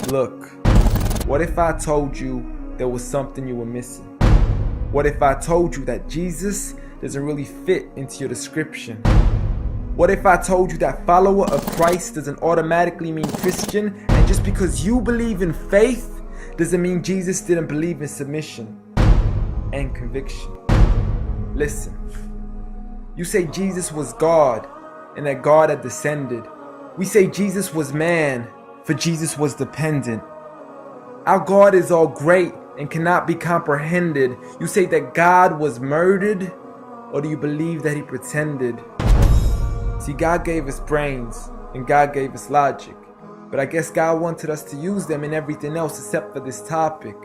Look, what if I told you there was something you were missing? What if I told you that Jesus doesn't really fit into your description? What if I told you that follower of Christ doesn't automatically mean Christian, and just because you believe in faith doesn't mean Jesus didn't believe in submission and conviction? Listen, you say Jesus was God and that God had descended. We say Jesus was man, for Jesus was dependent. Our God is all great and cannot be comprehended. You say that God was murdered, or do you believe that he pretended? See, God gave us brains and God gave us logic, but I guess God wanted us to use them in everything else except for this topic.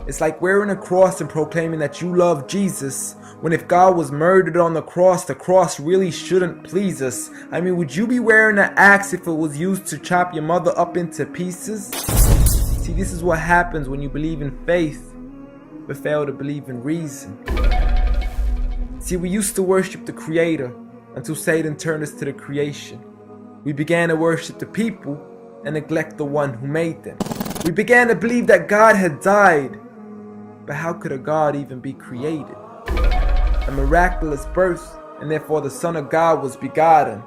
It's like wearing a cross and proclaiming that you love Jesus, when if God was murdered on the cross really shouldn't please us. I mean, would you be wearing an axe if it was used to chop your mother up into pieces? See, this is what happens when you believe in faith, but fail to believe in reason. See, we used to worship the Creator until Satan turned us to the creation. We began to worship the people and neglect the one who made them. We began to believe that God had died, but how could a God even be created? A miraculous birth, and therefore the Son of God was begotten.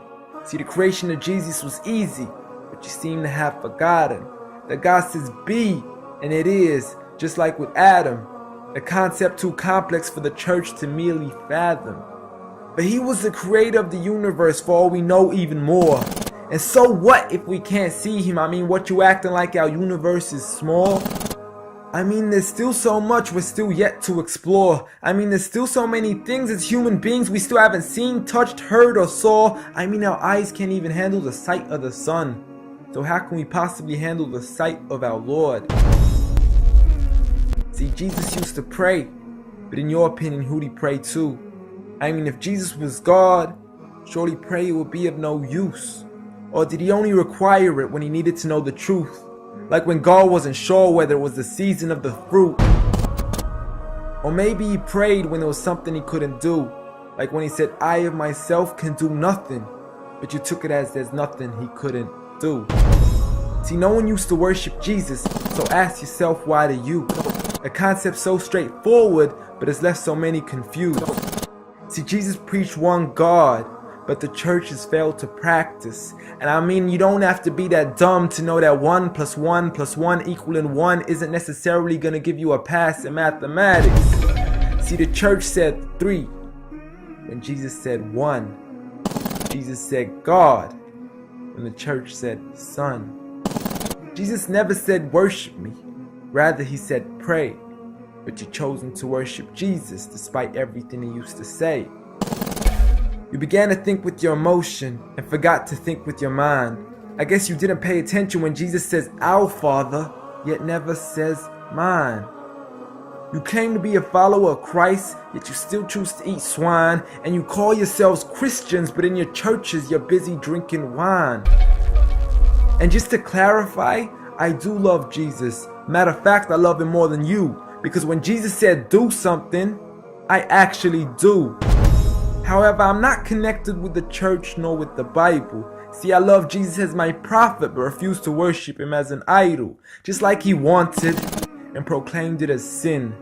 See, the creation of Jesus was easy, but you seem to have forgotten that God says be, and it is, just like with Adam, a concept too complex for the church to merely fathom. But he was the creator of the universe, for all we know, even more. And so what if we can't see him? I mean, what, you acting like our universe is small? I mean, there's still so much we're still yet to explore. I mean, there's still so many things as human beings we still haven't seen, touched, heard, or saw. I mean, our eyes can't even handle the sight of the sun. So how can we possibly handle the sight of our Lord? See, Jesus used to pray, but in your opinion, who'd he pray to? I mean, if Jesus was God, surely prayer would be of no use. Or did he only require it when he needed to know the truth? Like when God wasn't sure whether it was the season of the fruit. Or maybe he prayed when there was something he couldn't do. Like when he said, I of myself can do nothing. But you took it as there's nothing he couldn't do. See, no one used to worship Jesus, so ask yourself, why do you? A concept so straightforward, but has left so many confused. See, Jesus preached one God, but the church has failed to practice. And I mean, you don't have to be that dumb to know that 1 + 1 + 1 equaling 1 isn't necessarily going to give you a pass in mathematics. See, the church said 3, when Jesus said 1. Jesus said God, when the church said Son. Jesus never said worship me, rather he said pray. But you've chosen to worship Jesus despite everything he used to say. You began to think with your emotion and forgot to think with your mind. I guess you didn't pay attention when Jesus says our Father, yet never says mine. You claim to be a follower of Christ, yet you still choose to eat swine, and you call yourselves Christians, but in your churches you're busy drinking wine. And just to clarify, I do love Jesus. Matter of fact, I love him more than you, because when Jesus said do something, I actually do. However, I'm not connected with the church nor with the Bible. See, I love Jesus as my prophet, but refuse to worship him as an idol, just like he wanted and proclaimed it as sin.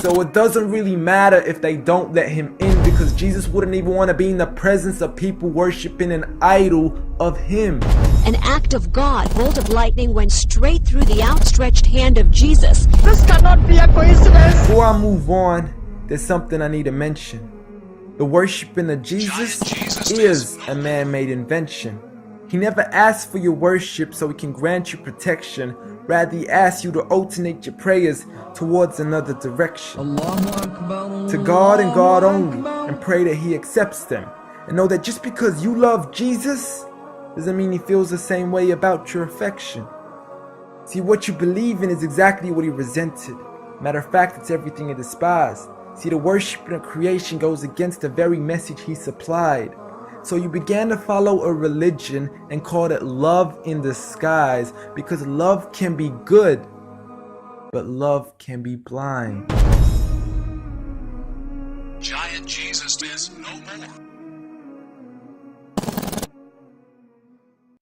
So it doesn't really matter if they don't let him in, because Jesus wouldn't even want to be in the presence of people worshiping an idol of him. An act of God, bolt of lightning went straight through the outstretched hand of Jesus. This cannot be a coincidence. Before I move on, there's something I need to mention. The worshiping of Jesus is a man-made invention. He never asked for your worship so he can grant you protection. Rather, he asks you to alternate your prayers towards another direction. To God and God only, and pray that he accepts them. And know that just because you love Jesus doesn't mean he feels the same way about your affection. See, what you believe in is exactly what he resented. Matter of fact, it's everything he despised. See, the worship of creation goes against the very message he supplied. So you began to follow a religion and called it love in disguise, because love can be good, but love can be blind. Giant Jesus is no more.